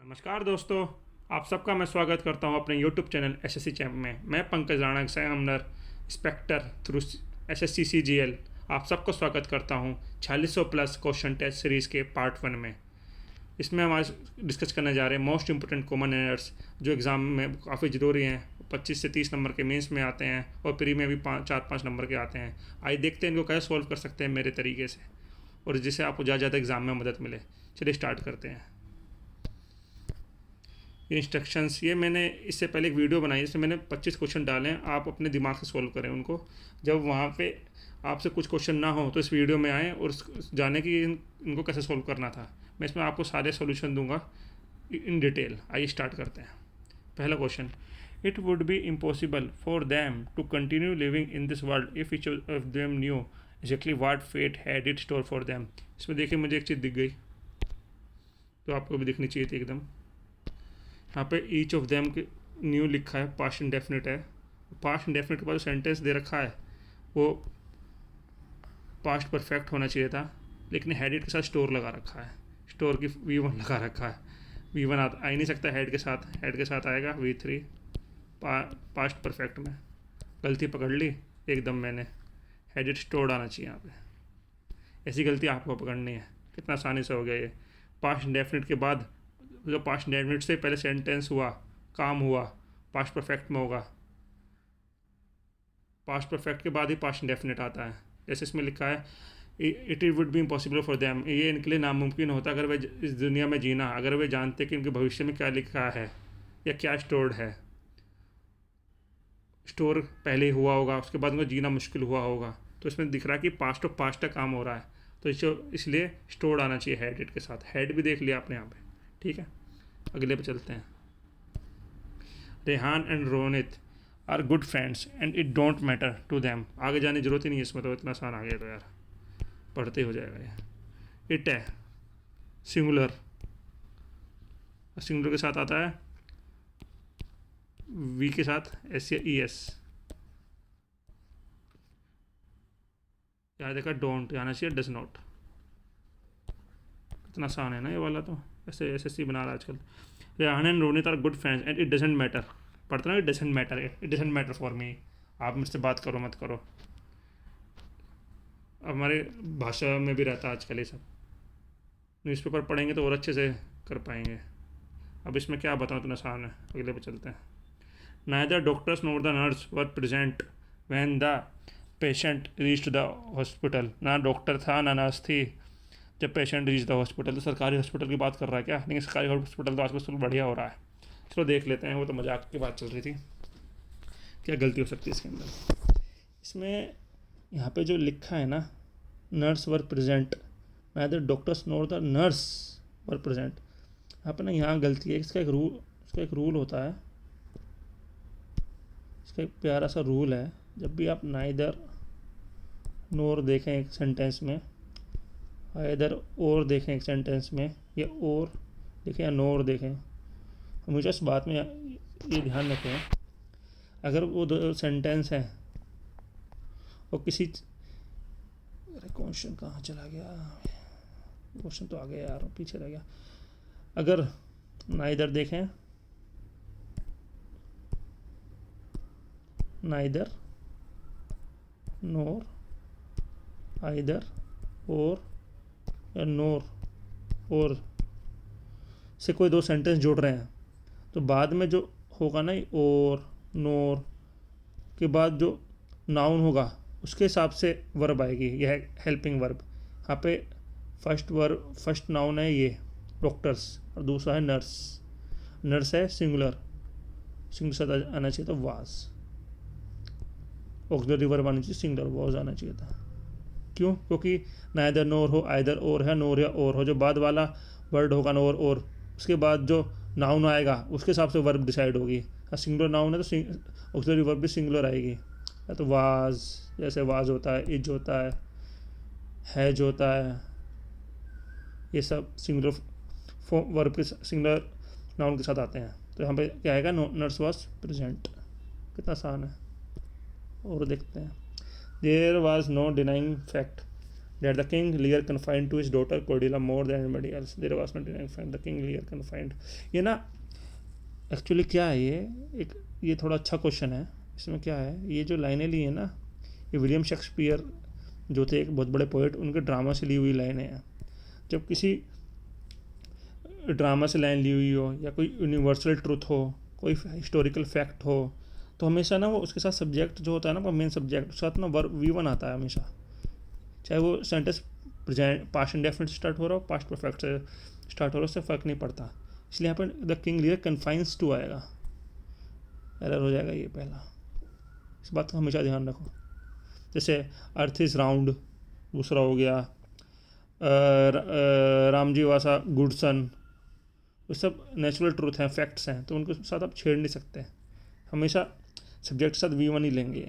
नमस्कार दोस्तों, आप सबका मैं स्वागत करता हूं अपने YouTube चैनल एसएससी चैम्प में। मैं Pankaj Rana, examiner inspector through SSC CGL। आप सबको स्वागत करता हूं 4600 प्लस क्वेश्चन टेस्ट सीरीज़ के पार्ट 1 में। इसमें हम आज डिस्कस करने जा रहे हैं मोस्ट इंपोर्टेंट कॉमन एरर्स जो एग्ज़ाम में काफ़ी ज़रूरी हैं। 25 से 30 नंबर के मेंस में आते हैं और प्री में भी 4-5 नंबर के आते हैं। आइए देखते हैं इनको कैसे सॉल्व कर सकते हैं मेरे तरीके से, और जिससे आपको ज़्यादा एग्ज़ाम में मदद मिले। चलिए स्टार्ट करते हैं। इंस्ट्रक्शंस ये मैंने इससे पहले एक वीडियो बनाई जिसमें मैंने 25 क्वेश्चन डाले हैं। आप अपने दिमाग से सॉल्व करें उनको। जब वहाँ पे आपसे कुछ क्वेश्चन ना हो तो इस वीडियो में आएँ और जाने कि इनको कैसे सॉल्व करना था। मैं इसमें आपको सारे सॉल्यूशन दूंगा इन डिटेल। आइए स्टार्ट करते हैं। पहला question, it would be impossible for them to continue living in this world if each of them knew exactly what fate had it store for them. इसमें देखिए मुझे एक चीज़ दिख गई, तो आपको भी दिखनी चाहिए थी एकदम। यहाँ पे ईच ऑफ देम के न्यू लिखा है, पास्ट इंडेफिनिट है। पास्ट इंडेफिनिट के बाद जो सेंटेंस दे रखा है वो पास्ट परफेक्ट होना चाहिए था, लेकिन हेडिट के साथ स्टोर लगा रखा है। स्टोर की V1 लगा रखा है। V1 आ ही नहीं सकता हेड के साथ। हेड के साथ आएगा V3 पास्ट परफेक्ट में। गलती पकड़ ली एकदम मैंने। हेडिट स्टोर्ड आना चाहिए यहाँ पे। ऐसी गलती आपको पकड़नी है। कितना आसानी से हो गया ये। पास्ट इंडेफिनिट के बाद जो पास्ट इंडेफिनिट से पहले सेंटेंस हुआ, काम हुआ, पास्ट परफेक्ट में होगा। पास्ट परफेक्ट के बाद ही पास्ट इंडेफिनिट आता है। जैसे इसमें लिखा है it would be impossible for them. ये इनके लिए नामुमकिन होता अगर वे इस दुनिया में जीना, अगर वे जानते कि इनके भविष्य में क्या लिखा है या क्या स्टोर्ड है। स्टोर पहले हुआ होगा, उसके बाद उनको जीना मुश्किल हुआ होगा। तो इसमें दिख रहा है कि पास्ट ऑफ पास्ट का काम हो रहा है, तो इसलिए स्टोर्ड आना चाहिए हेड के साथ। हेड भी देख लिया आपने यहाँ पे, ठीक है। अगले पे चलते हैं। Rehan and Ronit are good friends and it don't matter to them. आगे जाने की जरूरत ही नहीं है इसमें, तो इतना आसान आ गया तो यार पढ़ते ही हो जाएगा ये। इट है सिंगुलर, सिंगुलर के साथ आता है वी के साथ एस या ES। यहाँ देखा डोंट, आना चाहिए डज नॉट। कितना आसान है ना ये वाला, तो ऐसे SSC बना रहा है आजकल। Rehan and Ronit are good friends and it doesn't matter. पढ़ते ना, it doesn't matter, it doesn't matter for me. आप मुझसे बात करो मत करो। अब हमारे भाषा में भी रहता है आजकल ये सब। न्यूज़पेपर पढ़ेंगे तो और अच्छे से कर पाएंगे। अब इसमें क्या बताऊँ, इतना आसान है। अगले पे चलते हैं। Neither doctors NOR the nurse were present when the patient reached the hospital. ना डॉक्टर था ना नर्स थी जब पेशेंट रीच द हॉस्पिटल। तो सरकारी हॉस्पिटल की बात कर रहा है क्या? लेकिन सरकारी हॉस्पिटल तो आजकल बढ़िया हो रहा है। चलो देख लेते हैं, वो तो मजाक की बात चल रही थी। क्या गलती हो सकती है इसके अंदर? इसमें यहाँ पे जो लिखा है ना, nurse were present, neither doctors NOR the nurse were present. यहाँ पे ना यहाँ गलती है। इसका एक रूल होता है। इसका एक प्यारा सा रूल है। जब भी आप नाइदर नोर देखें एक सेंटेंस में, आइदर और देखें एक सेंटेंस में, या और देखें या नोर देखें, हमेशा इस बात में ये ध्यान रखें, अगर वो दो सेंटेंस हैं और किसी, अरे क्वेश्चन कहाँ चला गया? क्वेश्चन तो आ गया यार, पीछे रह गया। अगर नाइदर देखें, नाइदर, नोर, आइदर, और या नोर और से कोई दो सेंटेंस जोड़ रहे हैं, तो बाद में जो होगा ना, और नोर के बाद जो नाउन होगा उसके हिसाब से वर्ब आएगी। यह है हेल्पिंग वर्ब। यहाँ पे फर्स्ट नाउन है ये डॉक्टर्स, और दूसरा है नर्स। नर्स है सिंगुलर साथ आना चाहिए, तो वाज। ऑक्सिलरी वर्ब आनी चाहिए सिंगुलर, वाज आना चाहिए था। क्यों? क्योंकि नाइदर नोर हो, आइदर और है, नोर या और हो। जो बाद वाला वर्ड होगा नोर और, उसके बाद जो नाउन आएगा उसके हिसाब से वर्ब डिसाइड होगी। सिंगुलर नाउन है तो ऑक्सिलरी वर्ब भी सिंगुलर आएगी। या तो वाज, जैसे वाज होता है, इज होता है, हैज होता है, ये सब सिंगुलर वर्ब के सिंगुलर नाउन के साथ आते हैं। तो यहाँ पे क्या आएगा? Nurse was present. कितना आसान है। और देखते हैं। There was no denying fact That the king Lear confined to his daughter Cordelia more than anybody else. There was not enough find the king Lear confined. ये ना एक्चुअली क्या है एक ये थोड़ा अच्छा क्वेश्चन है. इसमें क्या है, ये जो लाइनें ली है ना, ये विलियम शेक्सपियर जो थे एक बहुत बड़े पोइट, उनके ड्रामा से ली हुई लाइनें हैं. जब किसी ड्रामा से लाइन ली हुई हो या कोई यूनिवर्सल ट्रुथ हो, कोई हिस्टोरिकल फैक्ट हो, तो हमेशा ना वो उसके साथ सब्जेक्ट जो होता है ना, वो मेन सब्जेक्ट उसके साथ ना वर्ब V1 आता है हमेशा. चाहे वो sentence present past indefinite start हो रहा हो, पास्ट परफेक्ट से स्टार्ट हो रहा हो, उससे फ़र्क नहीं पड़ता. इसलिए यहाँ पर the king Lear confines to आएगा, एरर हो जाएगा ये पहला. इस बात का हमेशा ध्यान रखो. जैसे अर्थ इज़ राउंड दूसरा हो गया, रामजी वासा गुड सन, वो सब नेचुरल ट्रूथ हैं, फैक्ट्स हैं, तो उनके साथ आप छेड़ नहीं सकते. हमेशा सब्जेक्ट के साथ V1 ही लेंगे.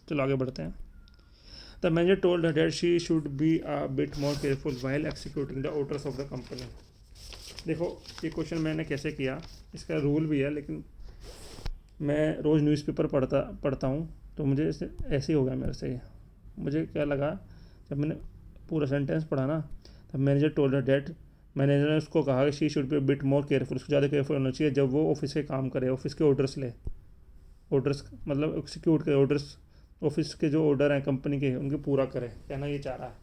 चलो आगे बढ़ते हैं. The manager told her that she should be a bit more careful while executing the orders of the company. देखो ये क्वेश्चन मैंने कैसे किया, इसका रूल भी है, लेकिन मैं रोज़ न्यूज़पेपर पढ़ता हूँ, तो मुझे ऐसे ही हो गया मेरे से. मुझे क्या लगा, जब मैंने पूरा सेंटेंस पढ़ा ना, तब manager told her that, manager ने उसको कहा कि she should be bit more careful, उसको ज़्यादा केयरफुल होना चाहिए जब वो ऑफिस के काम करे, ऑफिस के ऑर्डर्स ले. ऑर्डर्स मतलब एक्सिक्यूट करे, ऑर्डर्स ऑफिस के जो ऑर्डर हैं कंपनी के, उनके पूरा करे, कहना ये चाह रहा है.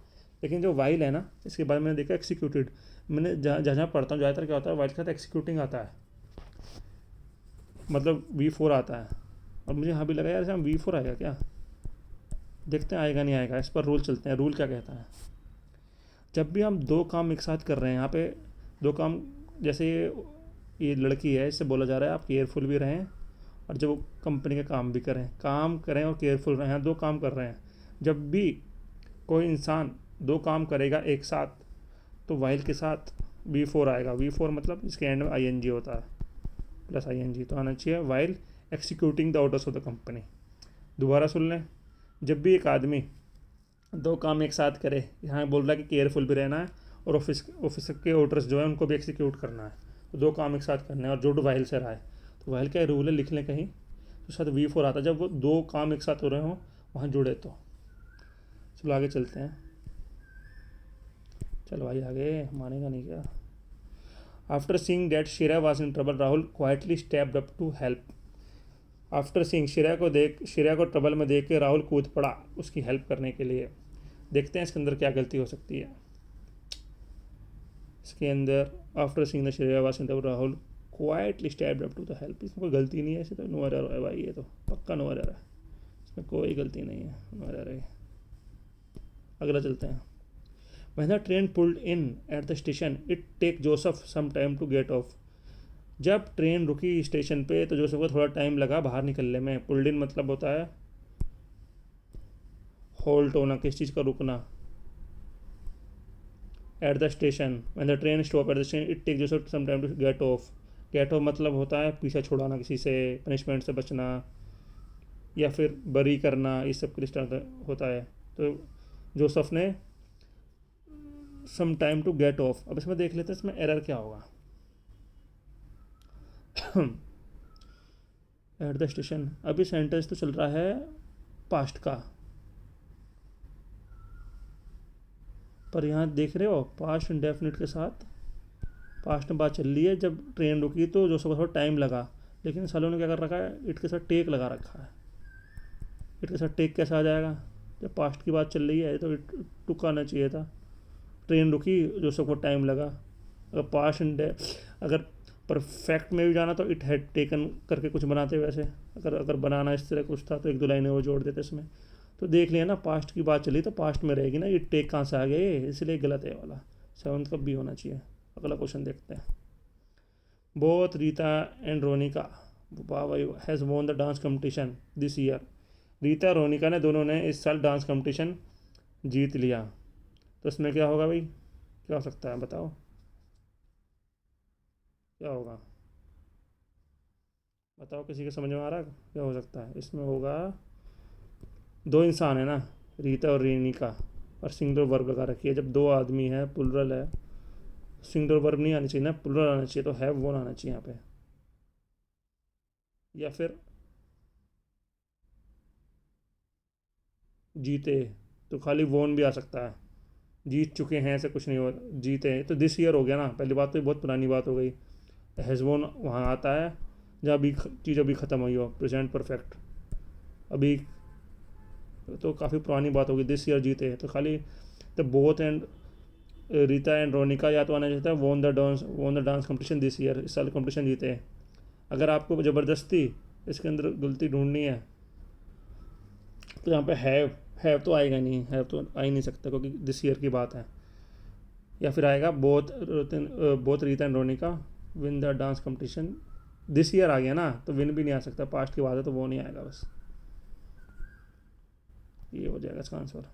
लेकिन जो वाइल है ना, इसके बाद मैंने देखा एक्सिक्यूटेड. मैंने जहाँ पढ़ता हूँ ज़्यादातर क्या होता है, वाइल के साथ एक्सिक्यूटिंग आता है, मतलब V4 आता है. और मुझे यहाँ भी लगा यार V4 आएगा क्या, देखते हैं आएगा नहीं आएगा. इस पर रूल चलते हैं. रूल क्या कहता है, जब भी हम दो काम एक साथ कर रहे हैं, यहाँ पे दो काम, जैसे ये लड़की है, इससे बोला जा रहा है आप केयरफुल भी रहें, और जब वो कंपनी का काम भी करें और केयरफुल रहें. दो काम कर रहे हैं. जब भी कोई इंसान दो काम करेगा एक साथ, तो वाइल के साथ V4 आएगा. V4 मतलब इसके एंड में ING होता है, प्लस ING तो आना चाहिए. While executing the orders of the company. दोबारा सुन लें. जब भी एक आदमी दो काम एक साथ करे, यहाँ बोल रहा है कि केयरफुल भी रहना है और ऑफिस के ऑर्डर्स जो है उनको भी एक्सिक्यूट करना है, तो दो काम एक साथ करना है, और जो वाइल से रहा है, तो वाइल का रूल है, लिख लें कहीं, तो साथ V4 आता है जब वो दो काम एक साथ हो रहे हों, वहाँ जुड़े तो. चलो आगे चलते हैं. चलो भाई आगे, मानेगा नहीं क्या. After seeing that Shira was in trouble, Rahul quietly stepped up to help. After seeing Shira को ट्रबल में देख के राहुल कूद पड़ा उसकी हेल्प करने के लिए. देखते हैं इसके अंदर क्या गलती हो सकती है. इसके अंदर after seeing the Shira was in trouble, Rahul quietly stepped up to the help. इसमें कोई गलती नहीं है, ऐसे तो नो एरर है भाई, ये तो पक्का नो एरर है, इसमें कोई गलती नहीं है, नो एरर है. अगला चलते हैं. When the train pulled in at the station, it take Joseph some time to get off. जब ट्रेन रुकी स्टेशन पे, तो जोसेफ को थोड़ा टाइम लगा बाहर निकलने में. पुल्ड इन मतलब होता है होल्ट होना, किस चीज़ का रुकना. At the station, when the train stop at the station, it take Joseph some time to get off. Get off मतलब होता है पीछा छुड़ाना किसी से, पनिशमेंट से बचना, या फिर बरी करना, इस सब के लिए स्टार्ट होता है. तो जोसेफ ने some time to get off. अब इसमें देख लेते हैं इसमें एरर क्या होगा. एट द स्टेशन, अभी सेंटेंस तो चल रहा है पास्ट का, पर यहाँ देख रहे हो पास्ट इंडेफिनिट के साथ पास्ट में बात चल रही है. जब ट्रेन रुकी तो जो सब थोड़ा टाइम लगा, लेकिन सालों ने क्या कर रखा है, इट के साथ टेक लगा रखा है. इट के साथ टेक कैसा आ जाएगा, जब पास्ट की बात चल रही है तो इट टुक आना चाहिए था. ट्रेन रुकी, जो सबको टाइम लगा. अगर पास्ट अगर परफेक्ट में भी जाना तो इट हैड टेकन करके कुछ बनाते वैसे, अगर बनाना इस तरह कुछ था तो एक दो लाइनें वो जोड़ देते इसमें. तो देख लिया ना, पास्ट की बात चली तो पास्ट में रहेगी ना, इट टेक कहाँ से आ गया ये, इसलिए गलत है वाला. 7th का B होना चाहिए. अगला क्वेश्चन देखते हैं. Both Rita and Ronika has won the dance competition this year. Rita और रोनिका ने दोनों ने इस साल डांस कंपटीशन जीत लिया. तो इसमें क्या होगा भाई, क्या हो सकता है बताओ, क्या होगा बताओ, किसी के समझ में आ रहा है क्या हो सकता है. इसमें होगा दो इंसान है ना, रीता और रेनिका, और सिंगुलर वर्ब लगा रखी है. जब दो आदमी है, प्लुरल है, सिंगुलर वर्ब नहीं आनी चाहिए ना, प्लुरल आना चाहिए, तो हैव वोन आना चाहिए यहाँ पे. या फिर जीते, तो खाली वोन भी आ सकता है, जीत चुके हैं ऐसे कुछ नहीं हो, जीते हैं तो दिस ईयर हो गया ना, पहली बात तो ये बहुत पुरानी बात हो गई। हैज़ वोन वहाँ आता है जहाँ अभी चीज़ अभी ख़त्म हुई हो, प्रेजेंट परफेक्ट, अभी तो काफ़ी पुरानी बात होगी, दिस ईयर जीते हैं तो खाली the both and Rita and Ronika या तो आना चाहता है won the dance competition this year, इस साल कंपटीशन जीते हैं। अगर आपको ज़बरदस्ती इसके अंदर गलती ढूंढनी है तो यहाँ पे हैव तो आएगा नहीं, हैव तो आ ही नहीं सकता क्योंकि दिस ईयर की बात है। या फिर आएगा both Rita and Ronika win the dance competition, this year आ गया ना तो विन भी नहीं आ सकता, पास्ट की बात है तो वो नहीं आएगा, बस ये हो जाएगा इसका answer.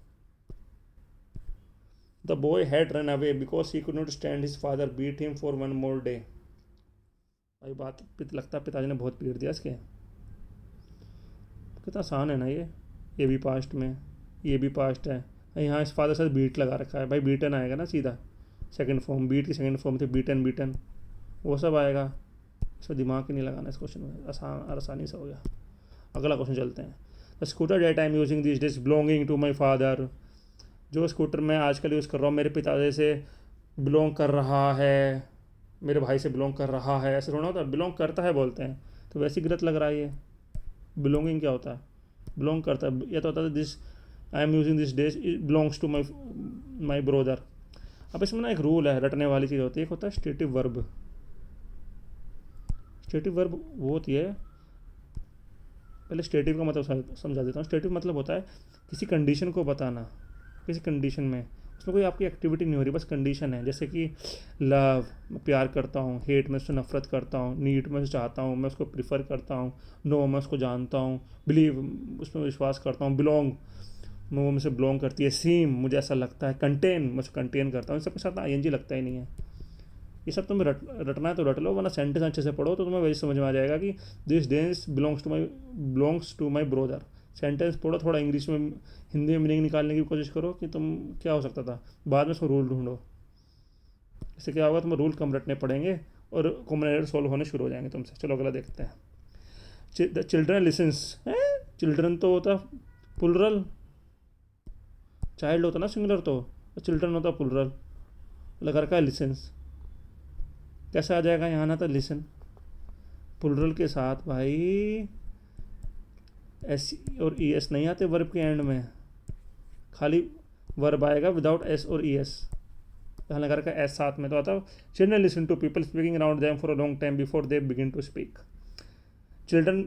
The boy had run away because he could not stand his father beat him for one more day. भाई बात लगता है पिताजी ने बहुत पीट दिया इसके, कितना आसान है ना ये भी पास्ट में, ये भी पास्ट है, यहाँ इस फादर से बीट लगा रखा है, भाई बीटन आएगा ना सीधा, सेकंड फॉर्म, बीट की सेकंड फॉर्म थी बीटन, बीटन वो सब आएगा, इसमें दिमाग ही नहीं लगाना इस क्वेश्चन में, आसानी से हो गया। अगला क्वेश्चन चलते हैं। The scooter that I am using this days belonging to my father, जो स्कूटर मैं आजकल यूज़ कर रहा हूँ मेरे पिताजी से बिलोंग कर रहा है, मेरे भाई से बिलोंग कर रहा है, ऐसे थोड़ा होता है, बिलोंग करता है बोलते हैं, तो वैसे ही गलत लग रहा है ये। बिलोंगिंग क्या होता है, बिलोंग करता है, या तो होता है this I am using this days belongs to my brother. अब इसमें ना एक रूल है, रटने वाली चीज़ होती है, एक होता है स्टेटिव वर्ब। स्टेटिव वर्ब वो होती है, पहले स्टेटिव का मतलब समझा देता हूँ। स्टेटिव मतलब होता है किसी कंडीशन को बताना, किसी कंडीशन में, उसमें कोई आपकी एक्टिविटी नहीं हो रही, बस कंडीशन है, जैसे कि लव मैं प्यार करता हूँ, हेट मैं उससे नफरत करता हूँ, नीड मैं उसे चाहता हूँ, मैं उसको प्रीफर करता हूँ, नो मैं उसको जानता हूँ, बिलीव उसमें विश्वास करता हूँ, बिलोंग मैं वो मुझसे बिलोंग करती है, सीम मुझे ऐसा लगता है, कंटेन मैं उसको कंटेन करता हूँ, इन सबके साथ ING लगता ही नहीं है। ये सब तुम्हें रटना है तो रट लो, वरना सेंटेंस अच्छे से पढ़ो तो तुम्हें वही समझ में आ जाएगा कि this days belongs to my brother. Sentence पढ़ो, थोड़ा इंग्लिश में हिंदी में मीनिंग निकालने की कोशिश करो कि तुम क्या हो सकता था, बाद में उसको रूल ढूंढो, इससे क्या होगा, तुम्हें रूल कम रटने पड़ेंगे और कॉमन एरर सॉल्व होने शुरू हो जाएंगे तुमसे। चलो अगला देखते हैं। द चिल्ड्रन लिसन्स, चिल्ड्रन तो होता प्लुरल, चाइल्ड होता ना सिंगुलर, तो चिल्ड्रन होता प्लुरल, लगा रखा है लिसन्स, कैसे आ जाएगा यहाँ ना, तो लिसन प्लुरल के साथ भाई S और ES नहीं आते वर्ब के एंड में, खाली वर्ब आएगा विदाउट S और ES, यहाँ लगा रखा है S साथ में, तो आता है children listen to people speaking around them for a long time before they begin to speak. Children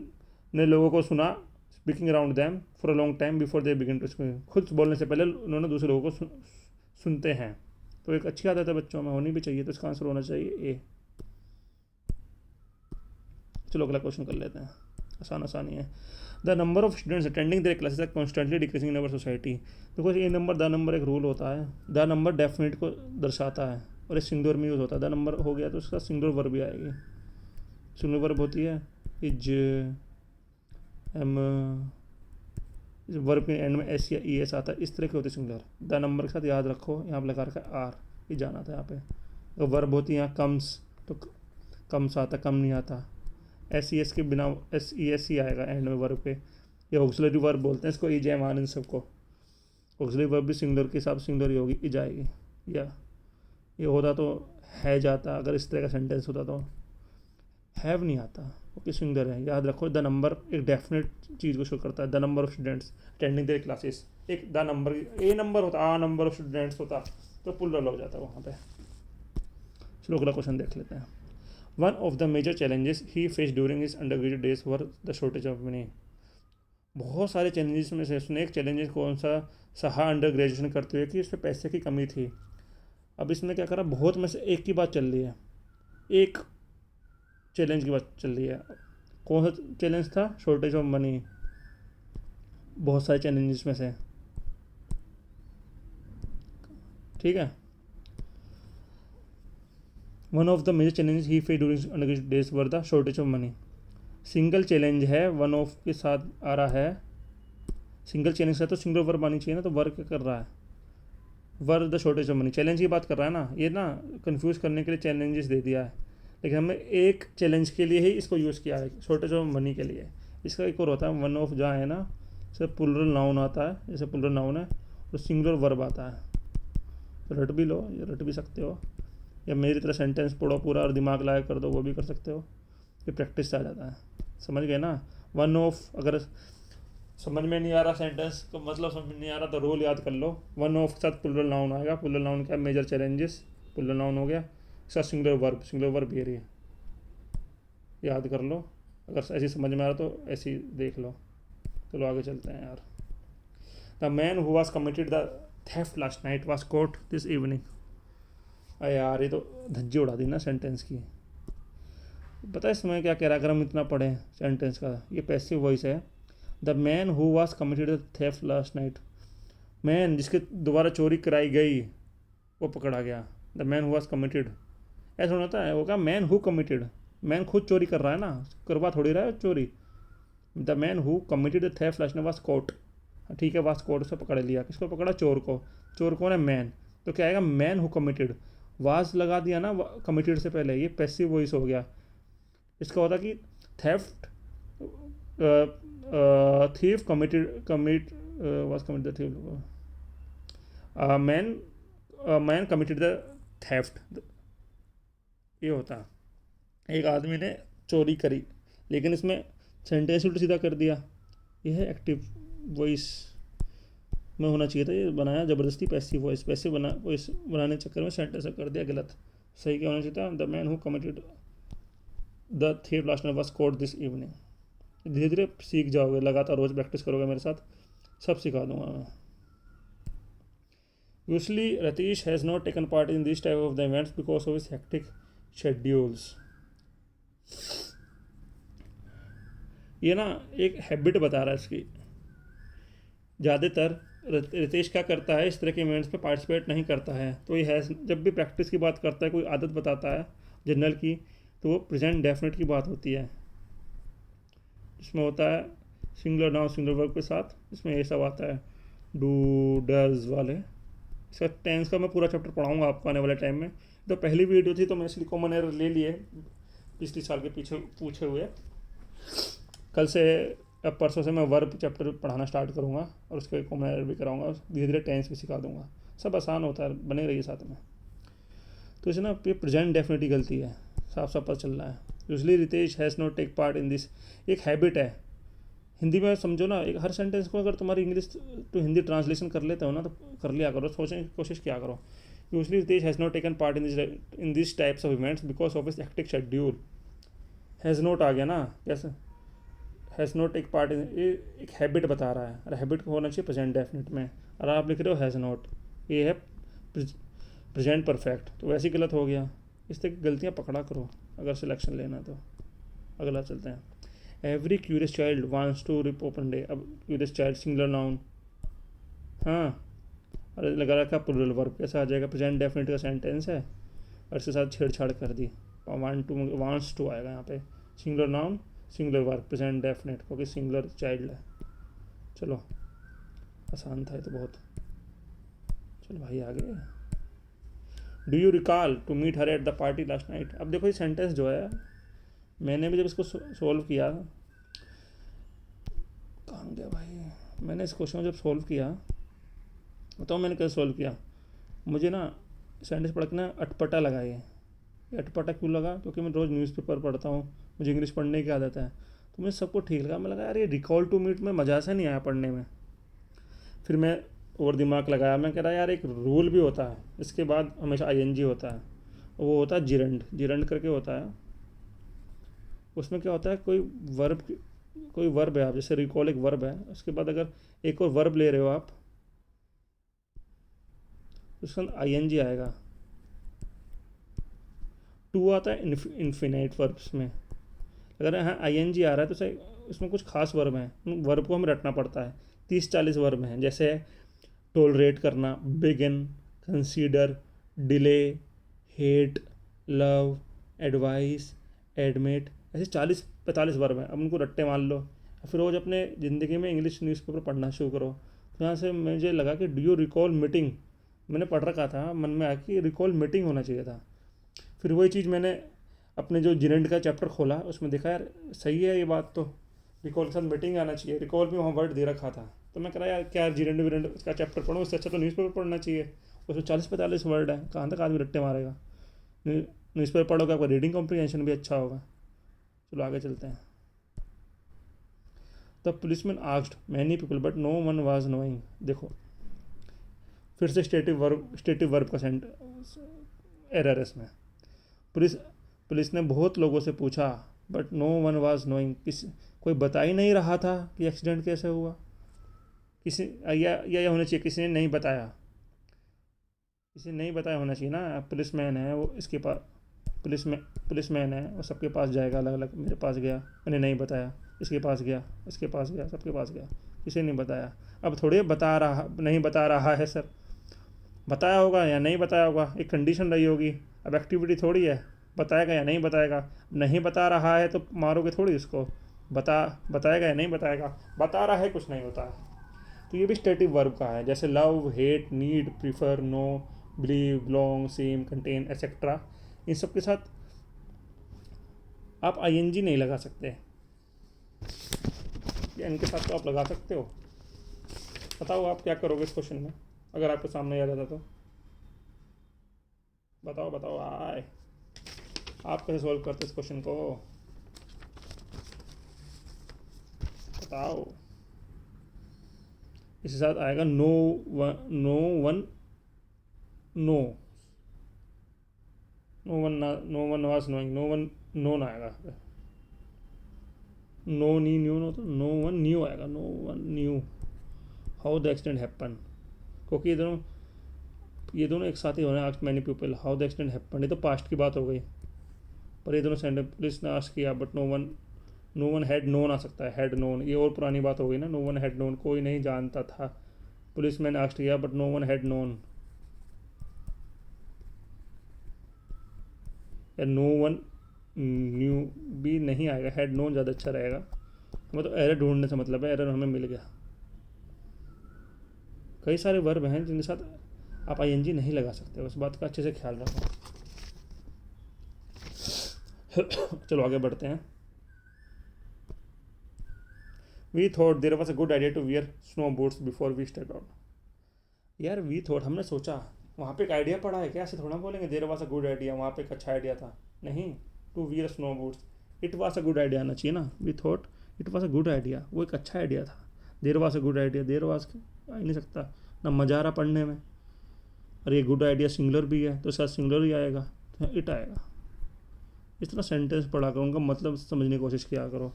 ने लोगों को सुना, speaking around them for a long time before they begin to speak, खुद बोलने से पहले उन्होंने दूसरे लोगों को सुनते हैं, तो एक अच्छी आदत है बच्चों में, होनी भी चाहिए, तो इसका आंसर होना चाहिए A। चलो अगला क्वेश्चन कर लेते हैं, आसानी है। The number of students attending their classes are constantly decreasing in our society. देखो ये नंबर, द नंबर एक रूल होता है, द नंबर डेफिनेट को दर्शाता है और ये सिंगुलर में यूज़ होता है, द नंबर हो गया तो उसका सिंगुलर वर्ब भी आएगी, सिंगुलर वर्ब होती है इज, एम, वर्ब के एंड में S या ES आता है, इस तरह की होती है सिंगुलर। द नंबर के साथ याद रखो, यहाँ पर लगा रखा है R, ये जाना था यहाँ पे। तो वर्ब होती है यहाँ कम्स, तो कम्स आता, कम नहीं आता, SES के बिना SES ही आएगा एंड में वर्ब के, ये ऑक्सिलरी वर्ब बोलते हैं इसको, इज है मान इन सबको, ऑक्सिलरी वर्ब भी सिंगुलर के हिसाब से सिंगुलर ही होगी, इज आएगी, या ये होता तो है जाता, अगर इस तरह का सेंटेंस होता तो हैव नहीं आता, ओके सिंगुलर है, याद रखो। द नंबर एक डेफिनेट चीज़ को शो करता है, the number of students attending their classes, एक द नंबर ए नंबर होता, आ नंबर ऑफ स्टूडेंट्स होता तो प्लुरल हो जाता वहाँ पे। चलो अगला क्वेश्चन देख लेते हैं। One of the major challenges he faced during his undergraduate days were the shortage of money. बहुत सारे चैलेंजेस में से उसने एक चैलेंजेस कौन सा सहा अंडर ग्रेजुएशन करते हुए कि उसमें पैसे की कमी थी। अब इसने क्या करा, बहुत में से एक की बात चल रही है, एक चैलेंज की बात चल रही है, कौन सा चैलेंज था, शॉर्टेज ऑफ मनी, बहुत सारे चैलेंजेस में से, ठीक है। One of the major challenges he face during undergraduate days were the shortage of money. Single challenge है, वन ऑफ के साथ आ रहा है, सिंगल चैलेंज है तो सिंगल वर्ब आनी चाहिए ना, तो वर्क कर रहा है, वर the shortage of money, challenge की बात कर रहा है ना, ये ना कंफ्यूज करने के लिए चैलेंजेस दे दिया है, लेकिन हमने एक चैलेंज के लिए ही इसको यूज़ किया है, शॉर्टेज ऑफ मनी के लिए। इसका एक और होता है वन ऑफ, जहाँ है ना, जैसे प्लुरल नाउन आता है, जैसे प्लुरल नाउन है तो सिंगुलर वर्ब आता है। तो रट भी लो, ये रट भी सकते हो, या मेरी तरह सेंटेंस पढ़ो पूरा और दिमाग लगा कर दो, वो भी कर सकते हो। ये प्रैक्टिस से आ जाता है, समझ गए ना। वन ऑफ, अगर समझ में नहीं आ रहा सेंटेंस का मतलब समझ में नहीं आ रहा तो रूल याद कर लो। वन ऑफ के साथ प्लूरल नाउन आएगा। प्लूरल नाउन क्या, मेजर चैलेंजेस, प्लूरल नाउन हो गया। इसका सिंगुलर वर्ब ये रही है, याद कर लो। अगर ऐसी समझ में आ रहा तो ऐसी देख लो। चलो आगे चलते हैं यार। The man who was committed the theft last night was caught this evening. अरे यार ये तो धज्जी उड़ा दी ना सेंटेंस की। पता है इसमें क्या कह रहा है, अगर हम इतना पढ़ें सेंटेंस का, ये पैसिव वॉइस है। The man who was committed the theft last night, man जिसके दोबारा चोरी कराई गई वो पकड़ा गया। The man who was committed, ऐसा होता है, वो क्या मैन हु कमिटेड, मैन खुद चोरी कर रहा है ना, करवा थोड़ी रहा है चोरी। The man who committed the theft last night was caught, ठीक है वॉज कोट, उसे पकड़ लिया। किसको पकड़ा, चोर को। चोर कौन है, मैन। तो क्या आएगा, मैन हु कमिटेड, वाज लगा दिया ना कमिटेड से पहले, ये पैसिव वॉइस हो गया। इसका होता कि theft, thief committed was committed the thief, man committed the theft, ये होता। एक आदमी ने चोरी करी, लेकिन इसमें सेंटेंस उल्टा सीधा कर दिया। यह है एक्टिव वॉइस में होना चाहिए था, ये बनाया ज़बरदस्ती पैसिव वॉइस, पैसिव वॉइस बनाने के चक्कर में सेंटेंस कर दिया गलत। सही क्या होना चाहिए था, the man who committed the thief last night was caught this evening. धीरे धीरे सीख जाओगे, लगातार रोज़ प्रैक्टिस करोगे मेरे साथ, सब सिखा दूंगा मैं। Usually Ratheesh has not taken part in this type of the events because of his hectic schedules. ये ना एक हैबिट बता रहा है इसकी। ज़्यादातर रितेश क्या करता है, इस तरह के इवेंट्स पे पार्टिसिपेट नहीं करता है। तो ये है, जब भी प्रैक्टिस की बात करता है, कोई आदत बताता है जनरल की, तो वो प्रेजेंट डेफिनेट की बात होती है। इसमें होता है सिंगुलर नाउन सिंगुलर वर्ब के साथ, इसमें ये सब आता है डू डज वाले। इसका टेंस का मैं पूरा चैप्टर पढ़ाऊँगा आपको आने वाले टाइम में। तो पहली वीडियो थी तो मैं इसलिए कॉमन एरर ले लिए पिछले साल के पीछे पूछे हुए। कल से, अब परसों से मैं वर्ब चैप्टर पढ़ाना स्टार्ट करूँगा और उसके कॉमन एरर भी कराऊँगा, धीरे धीरे टेंस भी सिखा दूँगा। सब आसान होता है, बने रहिए साथ में। तो इसे ना ये प्रेजेंट डेफिनेटली गलती है, साफ साफ पता चल रहा है। Usually Ritesh has not take part in this, एक हैबिट है। हिंदी में समझो ना, एक हर सेंटेंस को अगर तुम्हारी इंग्लिश तो हिंदी ट्रांसलेशन कर लेते हो ना, तो कर लिया करो, सोचने की कोशिश किया करो। Usually Ritesh has not taken part in this types of events because of his hectic schedule. Has not आ गया ना, कैसे has not take part in, ये एक हैबिट बता रहा है, और हैबिट होना चाहिए प्रेजेंट डेफिनेट में, और आप लिख रहे हो हैज़ नॉट, ये है प्रेजेंट परफेक्ट, तो वैसे ही गलत हो गया। इस तरह की गलतियाँ पकड़ा करो अगर सिलेक्शन लेना तो। अगला चलते हैं। Every curious child wants to rip open day. अब क्यूरियस चाइल्ड सिंगुलर नाउन, हाँ, अरे लगा रखा प्लूरल वर्ब, कैसा आ जाएगा, प्रेजेंट डेफिनेट का सेंटेंस है और इसके साथ छेड़छाड़ कर दी, वांट्स टू आएगा यहाँ पे। Singular noun singular verb present definite, क्योंकि सिंगुलर चाइल्ड है। चलो आसान था ये तो बहुत। चलो भाई आगे। Do you recall to meet her at the party last night. अब देखो ये सेंटेंस जो है, मैंने भी जब इसको सोल्व किया, कहाँ गया भाई, मैंने इस क्वेश्चन को जब सोल्व किया, बताओ मैंने कैसे सोल्व किया। मुझे ना सेंटेंस पढ़ के ना अटपटा लगा ये अटपटा क्यों लगा, क्योंकि मैं रोज़ न्यूज़पेपर पढ़ता हूँ, मुझे इंग्लिश पढ़ने की आदत है, तो मुझे सबको ठीक लगा। मैं लगा यार ये रिकॉल टू मीट में मज़ा से नहीं आया पढ़ने में। फिर मैं और दिमाग लगाया, मैं कह रहा यार एक रूल भी होता है, इसके बाद हमेशा आईएनजी होता है, वो होता है जिरंड, जिरंड करके होता है। उसमें क्या होता है, कोई वर्ब है, आप जैसे रिकॉल एक वर्ब है, उसके बाद अगर एक और वर्ब ले रहे हो आप, उसके अंदर आईएनजी आएगा। टू आता है इन्फिनाइट वर्ब्स में, अगर यहाँ आईएनजी आ रहा है तो सही, उसमें कुछ खास वर्ब हैं, वर्ब को हमें रटना पड़ता है। 30-40 वर्ब हैं, जैसे टोलरेट करना, begin, consider, delay, hate, love, advice, admit, ऐसे 40-45 वर्ब हैं। अब उनको रट्टे मान लो, फिर रोज़ अपने ज़िंदगी में इंग्लिश न्यूज़पेपर पढ़ना शुरू करो। तो यहाँ से मुझे लगा कि डू यू रिकॉल मीटिंग, मैंने पढ़ रखा था, मन में आया कि रिकॉल मीटिंग होना चाहिए था। फिर वही चीज़ मैंने अपने जो जिरेंड का चैप्टर खोला, उसमें देखा यार सही है ये बात, तो रिकॉल के साथ मीटिंग आना चाहिए, रिकॉल भी वहाँ वर्ड दे रखा था, तो मैं कह रहा यार क्या जीरेंड वीरेंड का चैप्टर पढ़ूँ, उससे अच्छा तो न्यूज़पेपर पढ़ना चाहिए। उसमें 40-45 वर्ड है, कहाँ तक आदमी रट्टे मारेगा। न्यूज़पेपर पढ़ोगे आपका रीडिंग कॉम्प्रिहेंशन भी अच्छा होगा। चलो आगे चलते हैं। The policeman asked many people but no one was knowing. देखो फिर से स्टेटिव वर्ब का सेंट एरर है इसमें। पुलिस पुलिस ने बहुत लोगों से पूछा but no one was knowing, कोई बता ही नहीं रहा था कि एक्सीडेंट कैसे हुआ। किसी या होना चाहिए किसी ने नहीं बताया, किसी ने नहीं बताया होना चाहिए ना। पुलिसमैन है वो, इसके पास पुलिसमैन है वो सबके पास जाएगा अलग अलग। मेरे पास गया, मैंने नहीं बताया, इसके पास गया, इसके पास गया, सबके पास गया, किसी ने नहीं बताया। अब थोड़ी नहीं बता रहा है सर, बताया होगा या नहीं बताया होगा, एक कंडीशन रही होगी। अब एक्टिविटी थोड़ी है बताएगा या नहीं बताएगा। नहीं बता रहा है तो मारोगे थोड़ी उसको, बताएगा या नहीं बताएगा, बता रहा है कुछ नहीं होता। तो ये भी स्टेटिव वर्ब का है, जैसे love, hate, need, prefer, know, believe, belong, seem, contain etcetera. इन सब के साथ आप आईएनजी नहीं लगा सकते, या इनके साथ तो आप लगा सकते हो। बताओ आप क्या करोगे इस क्वेश्चन में, अगर आपके सामने आ जाता तो। बताओ बताओ आए, आप कैसे सॉल्व करते इस क्वेश्चन को, बताओ। इसके साथ आएगा no one no no one was knowing, no one known आएगा। नो नी न्यू नो, तो नो वन न्यू आएगा, no one knew how the accident happen. क्योंकि ये दोनों एक साथ ही होना है। Ask many people how the accident happen, ये तो पास्ट की बात हो गई, पर ये दोनों सेंटेंस पुलिस ने आस्क किया but no one had known आ सकता है, हैड नोन ये और पुरानी बात हो गई ना। नो वन हैड नोन, कोई नहीं जानता था। पुलिस मैन आस्क किया but no one had known, या नो वन न्यू भी नहीं आएगा, हैड नोन ज़्यादा अच्छा रहेगा। हमें तो एरर ढूंढने से मतलब है, एरर हमें मिल गया। कई सारे वर्ब हैं जिनके साथ आप आईएनजी नहीं लगा सकते, उस बात का अच्छे से ख्याल रखो। चलो आगे बढ़ते हैं। We thought there was a good idea to wear snow boots before we step out. यार वी थॉट, हमने सोचा, वहाँ पे एक आइडिया पड़ा है क्या, ऐसे थोड़ा बोलेंगे there was a good idea, वहाँ पे एक अच्छा आइडिया था। नहीं, to wear snow boots, it was a good idea आना चाहिए ना। We thought it was a good idea, वो एक अच्छा आइडिया था। There was a good idea, there was आ ही नहीं सकता ना, मजा आ रहा पढ़ने में। और ये गुड आइडिया सिंगुलर भी है तो साथ सिंगुलर ही आएगा, तो इट आएगा। इस तरह सेंटेंस पढ़ा करो, उनका मतलब समझने की कोशिश किया करो,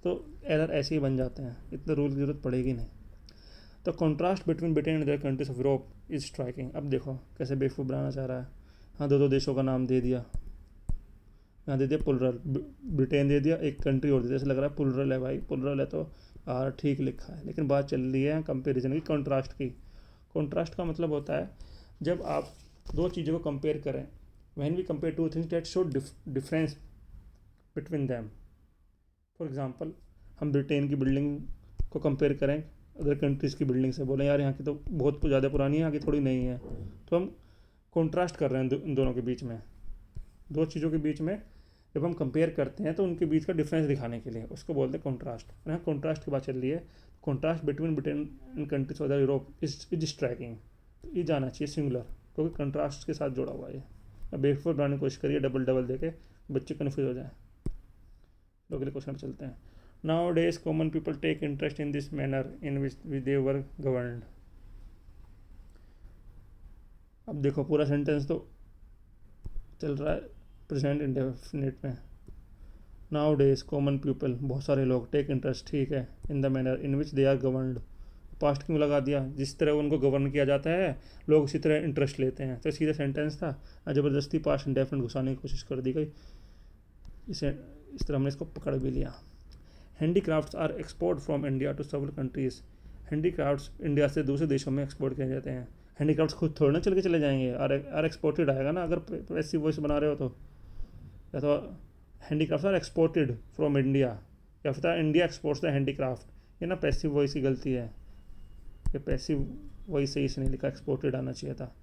तो एरर ऐसे ही बन जाते हैं, इतने रूल की जरूरत पड़ेगी नहीं। तो contrast between Britain and other countries of Europe is striking. अब देखो कैसे बेवकूफ़ बनाना चाह रहा है। हाँ, दो देशों का नाम दे दिया, यहाँ दे दिया पुलरल, ब्रिटेन दे दिया, एक कंट्री और दे दिया, ऐसे लग रहा है पुलरल है भाई, पुलरल है तो यार ठीक लिखा है। लेकिन बात चल रही है कंपेरिजन की, कॉन्ट्रास्ट की। कॉन्ट्रास्ट का मतलब होता है जब आप दो चीज़ों को कंपेयर करें, when we compare two things that show difference between them. For example, हम ब्रिटेन की बिल्डिंग को कंपेयर करें अदर कंट्रीज़ की बिल्डिंग से, बोलें यार यहाँ की तो बहुत ज़्यादा पुरानी है, यहाँ की थोड़ी नई है, तो हम कॉन्ट्रास्ट कर रहे हैं इन दोनों के बीच में। दो चीज़ों के बीच में जब हम कंपेयर करते हैं तो उनके बीच का डिफरेंस दिखाने के लिए उसको बोलते हैं कॉन्ट्रास्ट। यहाँ कॉन्ट्रास्ट की बात चल रही है, contrast between Britain and countries other Europe is striking. तो ये जाना चाहिए सिंगुलर, क्योंकि कंट्रास्ट के साथ जोड़ा हुआ है। अब बेवकूफ़ बनाने की कोशिश करिए डबल डबल देके, बच्चे कन्फ्यूज हो जाए। तो अगले क्वेश्चन पर चलते हैं। Nowadays common people take interest in this manner in which they were governed. अब देखो पूरा सेंटेंस तो चल रहा है प्रेजेंट इंडेफिनिट में। नाउ डेज कॉमन पीपल, बहुत सारे लोग, टेक इंटरेस्ट, ठीक है, in the manner in which they are governed. Past क्यों लगा दिया, जिस तरह उनको गवर्न किया जाता है लोग उसी तरह इंटरेस्ट लेते हैं, तो सीधा सेंटेंस था। ज़बरदस्ती पास्ट इंडेफिनिट घुसाने की कोशिश कर दी गई, इसे इस तरह हमने इसको पकड़ भी लिया। Handicrafts are export from India to several countries. Handicrafts India से दूसरे देशों में एक्सपोर्ट किए जाते हैं। हैंडीक्राफ्ट्स खुद थोड़ा ना चल के चले जाएंगे, आर एक्सपोर्टेड आएगा ना अगर पैसिव वॉइस बना रहे हो तो। या तो handicrafts are exported from India, या फिर इंडिया एक्सपोर्ट्स द हैंडीक्राफ्ट। ये ना पैसिव वॉइस की गलती है, ये पैसिव वॉइस सही से नहीं लिखा, एक्सपोर्टेड आना चाहिए था।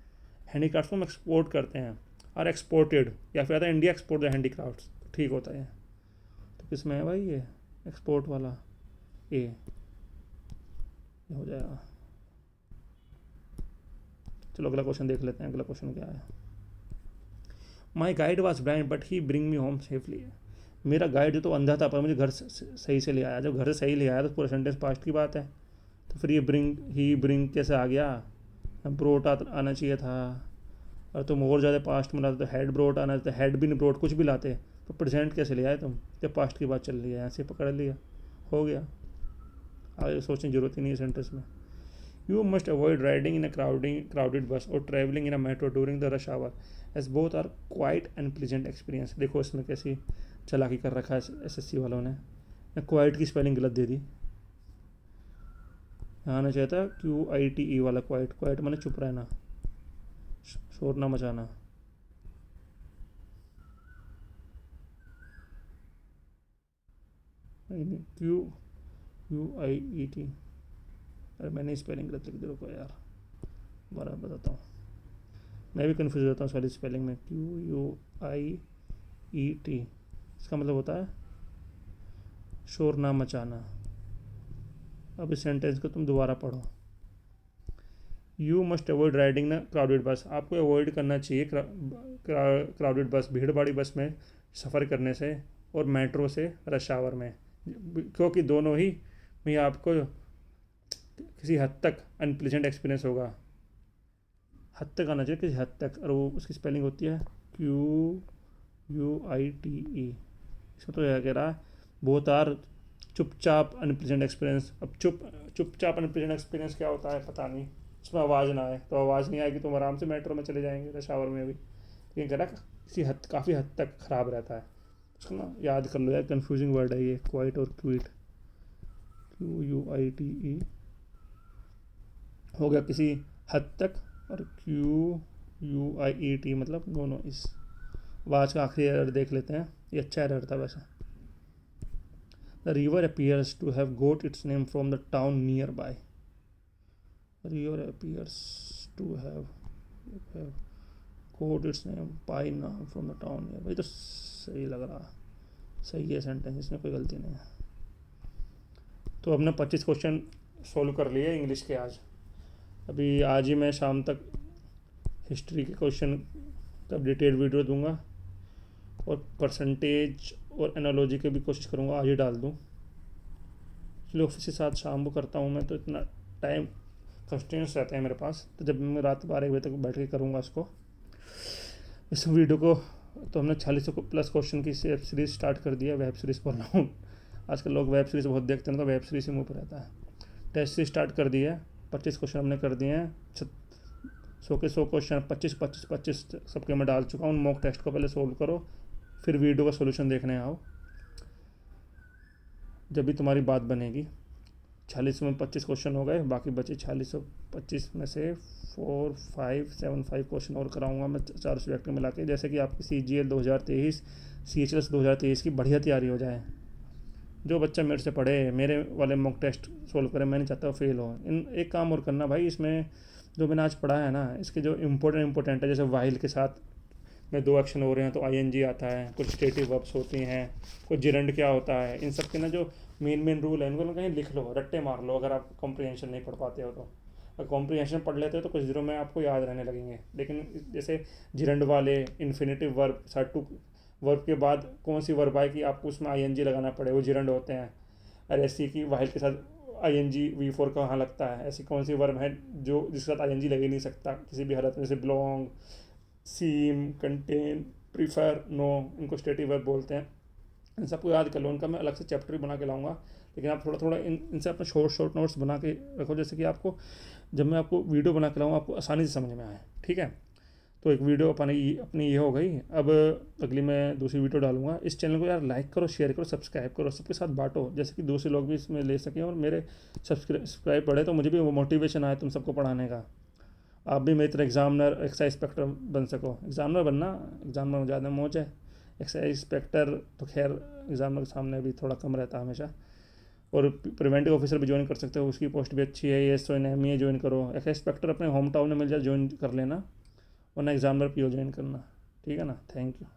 हैंडीक्राफ्ट को हम एक्सपोर्ट करते हैं, आर एक्सपोर्टेड, या फिर आता है इंडिया एक्सपोर्ट द हैंडीक्राफ्ट्स, ठीक होता है। तो किस में है भाई ये एक्सपोर्ट वाला, ए ये हो जाएगा। चलो अगला क्वेश्चन देख लेते हैं। अगला क्वेश्चन क्या है। माई guide was blind but he bring me home safely. मेरा गाइड जो तो अंधा था पर मुझे घर सही से ले आया। जब घर से सही ले आया तो पूरा सेंटेंस पास्ट की बात है, तो फिर ये ब्रिंग कैसे आ गया। ब्रोट आना चाहिए था, और तुम और ज़्यादा पास्ट में लाते तो हैड ब्रोट आना चाहिए, हैड बिन ब्रोट कुछ भी लाते, तो प्रेजेंट कैसे ले आए तुम जब पास्ट की बात चल रही है। ऐसे पकड़ लिया, हो गया, आगे सोचने की जरूरत ही नहीं है सेंटेंस में। You must avoid riding in a crowded bus और travelling in a metro during the rush hour as both are quite and pleasant experience. देखो इसमें कैसी चालाकी कर रखा है एसएससी वालों ने। क्वाइट की स्पेलिंग गलत दे दी, यहाँ आना चाहिए था QITE वाला क्वाइट। क्वाइट मैंने चुप रहना, शोर ना मचाना। QUIET। अरे मैंने स्पेलिंग गलत लिख दी, रुको यार बराबर बताता हूँ। मैं भी कन्फ्यूज होता हूँ सारी स्पेलिंग में। QUIET इसका मतलब होता है शोर ना मचाना। अब इस सेंटेंस को तुम दोबारा पढ़ो। यू मस्ट अवॉइड राइडिंग ना क्राउडेड बस। आपको अवॉइड करना चाहिए क्राउडेड बस, भीड़ भाड़ी बस में सफ़र करने से, और मेट्रो से रश आवर में, क्योंकि दोनों ही में आपको किसी हद तक अनप्लीजेंट एक्सपीरियंस होगा। हद तक आना चाहिए, किसी हद तक, और वो उसकी स्पेलिंग होती है QUITE। इसमें तो यह कह रहा है बोथ आर चुपचाप अनप्लीजेंट एक्सपीरियंस। अब चुपचाप अनप्लीजेंट एक्सपीरियंस क्या होता है पता नहीं। उसमें आवाज़ ना आए, तो आवाज़ नहीं आएगी तो हम आराम से मेट्रो में चले जाएंगे, रश आवर में भी। लेकिन कह रहा किसी हद, काफ़ी हद तक ख़राब रहता है। उसको ना याद कर लो यार, कन्फ्यूजिंग वर्ड है ये क्वाइट और क्विट। QUITE हो गया किसी हद तक, और QUIET मतलब दोनों। इस आवाज़ का आखिरी एरर देख लेते हैं, ये अच्छा एरर था वैसे। The river appears to have got its name from the town nearby. The river appears to have got its name by now from the town nearby। तो सही लग रहा, सही है सेंटेंस, इसमें कोई गलती नहीं है। तो हमने 25 क्वेश्चन सोल्व कर लिए इंग्लिश के आज। अभी आज ही मैं शाम तक हिस्ट्री के क्वेश्चन का डिटेल वीडियो दूंगा, और परसेंटेज और एनालॉजी के भी कोशिश करूँगा आज ही डाल दूँ। इसलिए ऑफिस के साथ शाम को करता हूँ मैं, तो इतना टाइम कंस्टेंट्स रहते हैं मेरे पास, तो जब मैं रात 12 बजे तक बैठ के करूँगा इस वीडियो को। तो हमने 40+ क्वेश्चन की वेब सीरीज़ स्टार्ट कर दिया। वेब सीरीज़ बोल रहा हूँ, आजकल लोग वेब सीरीज़ बहुत देखते हैं, तो वेब सीरीज़ ही मुँह पर रहता है। टेस्ट सीरीज स्टार्ट कर दी है, 25 क्वेश्चन हमने कर दिए हैं। 100 के 100 क्वेश्चन 25 सबके मैं डाल चुका हूँ। मॉक टेस्ट को पहले सोल्व करो, फिर वीडियो का सोल्यूशन देखने आओ, जब भी तुम्हारी बात बनेगी। 40 में 25 क्वेश्चन हो गए, बाकी बचे 40-25 में से 4-5-7-5 क्वेश्चन और कराऊंगा मैं 4 सब्जेक्ट मिला के, जैसे कि आपकी CGL 2023 CHLS 2023 की बढ़िया तैयारी हो जाए। जो बच्चा मेरे से पढ़े, मेरे वाले मॉक टेस्ट सोल्व करे, मैं नहीं चाहता वो फेल हो। एक काम और करना भाई, इसमें जो मैंने आज पढ़ा है ना, इसके जो इम्पोर्टेंट है, जैसे वाइल के साथ में 2 एक्शन हो रहे हैं तो ING आता है, कुछ स्टेटिव वर्ब्स होती हैं, कुछ जिरंड क्या होता है, इन सब के ना जो मेन रूल है इनको ना कहीं लिख लो, रट्टे मार लो। अगर आप कॉम्प्रिहेंशन नहीं पढ़ पाते हो तो, अगर कॉम्प्रिहेंशन पढ़ लेते हो तो कुछ दिनों में आपको याद रहने लगेंगे। लेकिन जैसे जिरंड वाले इन्फिनेटिव वर्ब, टू वर्ब के बाद कौन सी वर्ब आए कि आपको उसमें ING लगाना पड़े, वो जिरंड होते हैं। और ऐसी कि वाइल के साथ ING V4 कहाँ लगता है, ऐसी कौन सी वर्ब है जो जिसके साथ ING लग ही नहीं सकता किसी भी हालत में, जैसे बिलोंग, सीम, कंटेन, प्रीफर, नो, इनको स्टेटिव वर्ब बोलते हैं। इन सबको याद कर लो, उनका मैं अलग से चैप्टर भी बना के लाऊंगा। लेकिन आप थोड़ा इनसे अपने शॉर्ट नोट्स बना के रखो, जैसे कि आपको जब मैं आपको वीडियो बना के लाऊंगा आपको आसानी से समझ में आए। ठीक है, तो एक वीडियो अपनी ये हो गई। अब अगली मैं दूसरी वीडियो डालूंगा। इस चैनल को यार लाइक करो, शेयर करो, सब्सक्राइब करो, सबके साथ बांटो, जैसे कि दूसरे लोग भी इसमें ले सकें और मेरे सब्सक्राइब बढ़े, तो मुझे भी वो मोटिवेशन आए तुम सबको पढ़ाने का। आप भी मेरी तरह एग्जामिनर, एक्साइज इंस्पेक्टर बन सको। एग्जामिनर बनना, एग्जामिनर में ज़्यादा मौज है। एक्साइज इंस्पेक्टर तो खैर एग्जामिनर के सामने भी थोड़ा कम रहता है हमेशा। और प्रिवेंटिव ऑफिसर भी ज्वाइन कर सकते हो, उसकी पोस्ट भी अच्छी है। ASO NME ज्वाइन करो। एक्साइज इंस्पेक्टर अपने होम टाउन में मिल जाए ज्वाइन कर लेना, वरना एग्जामिनर PO ज्वाइन करना। ठीक है ना, थैंक यू।